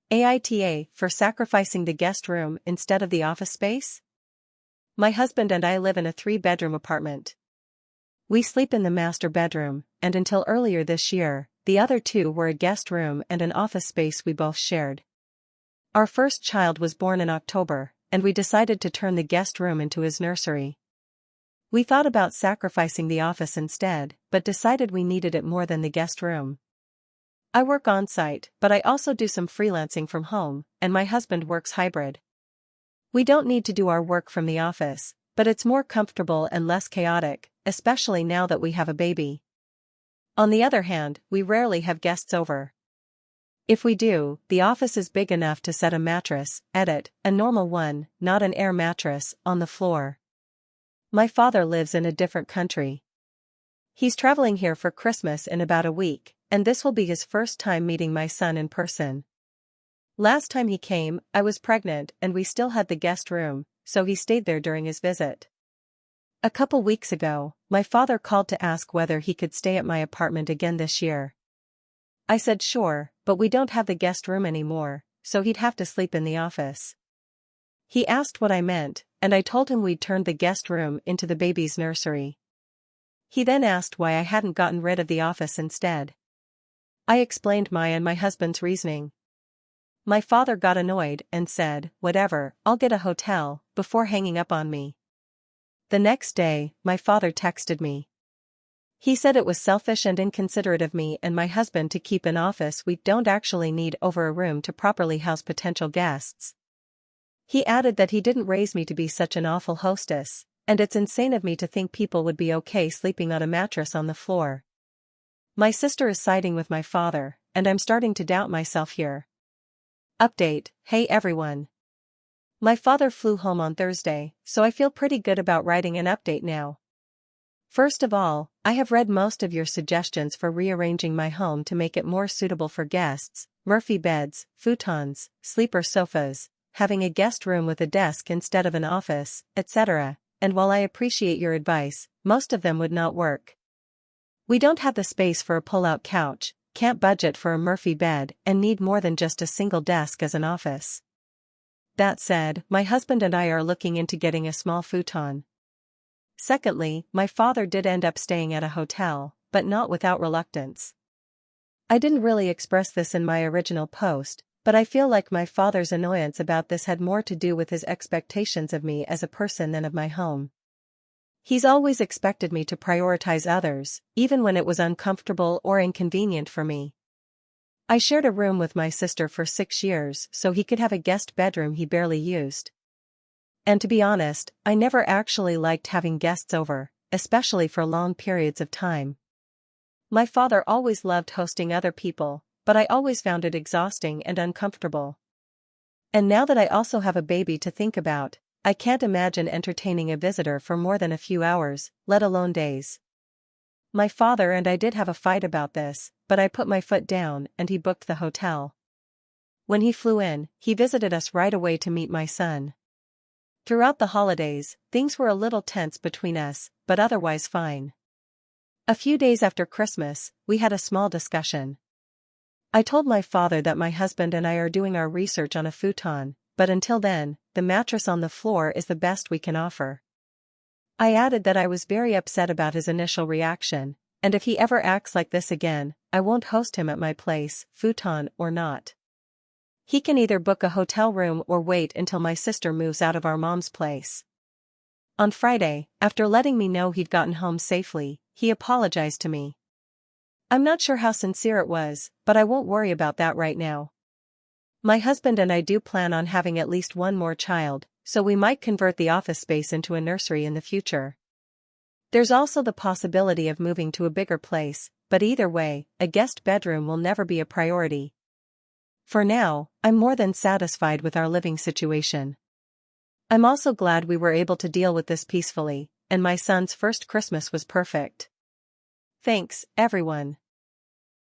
AITA for sacrificing the guest room instead of the office space? My husband and I live in a 3-bedroom apartment. We sleep in the master bedroom, and until earlier this year, the other 2 were a guest room and an office space we both shared. Our first child was born in October, and we decided to turn the guest room into his nursery. We thought about sacrificing the office instead, but decided we needed it more than the guest room. I work on-site, but I also do some freelancing from home, and my husband works hybrid. We don't need to do our work from the office, but it's more comfortable and less chaotic, especially now that we have a baby. On the other hand, we rarely have guests over. If we do, the office is big enough to set a mattress, a normal one, not an air mattress, on the floor. My father lives in a different country. He's traveling here for Christmas in about a week, and this will be his first time meeting my son in person. Last time he came, I was pregnant and we still had the guest room, so he stayed there during his visit. A couple weeks ago, my father called to ask whether he could stay at my apartment again this year. I said sure, but we don't have the guest room anymore, so he'd have to sleep in the office. He asked what I meant, and I told him we'd turned the guest room into the baby's nursery. He then asked why I hadn't gotten rid of the office instead. I explained my and my husband's reasoning. My father got annoyed and said, "Whatever, I'll get a hotel," before hanging up on me. The next day, my father texted me. He said it was selfish and inconsiderate of me and my husband to keep an office we don't actually need over a room to properly house potential guests. He added that he didn't raise me to be such an awful hostess, and it's insane of me to think people would be okay sleeping on a mattress on the floor. My sister is siding with my father, and I'm starting to doubt myself here. Update: Hey everyone. My father flew home on Thursday, so I feel pretty good about writing an update now. First of all, I have read most of your suggestions for rearranging my home to make it more suitable for guests: Murphy beds, futons, sleeper sofas, having a guest room with a desk instead of an office, etc. And while I appreciate your advice, most of them would not work. We don't have the space for a pull-out couch, can't budget for a Murphy bed, and need more than just a single desk as an office. That said, my husband and I are looking into getting a small futon. Secondly, my father did end up staying at a hotel, but not without reluctance. I didn't really express this in my original post, but I feel like my father's annoyance about this had more to do with his expectations of me as a person than of my home. He's always expected me to prioritize others, even when it was uncomfortable or inconvenient for me. I shared a room with my sister for 6 years so he could have a guest bedroom he barely used. And to be honest, I never actually liked having guests over, especially for long periods of time. My father always loved hosting other people, but I always found it exhausting and uncomfortable. And now that I also have a baby to think about, I can't imagine entertaining a visitor for more than a few hours, let alone days. My father and I did have a fight about this, but I put my foot down and he booked the hotel. When he flew in, he visited us right away to meet my son. Throughout the holidays, things were a little tense between us, but otherwise fine. A few days after Christmas, we had a small discussion. I told my father that my husband and I are doing our research on a futon, but until then, the mattress on the floor is the best we can offer. I added that I was very upset about his initial reaction, and if he ever acts like this again, I won't host him at my place, futon or not. He can either book a hotel room or wait until my sister moves out of our mom's place. On Friday, after letting me know he'd gotten home safely, he apologized to me. I'm not sure how sincere it was, but I won't worry about that right now. My husband and I do plan on having at least one more child, so we might convert the office space into a nursery in the future. There's also the possibility of moving to a bigger place, but either way, a guest bedroom will never be a priority. For now, I'm more than satisfied with our living situation. I'm also glad we were able to deal with this peacefully, and my son's first Christmas was perfect. Thanks, everyone.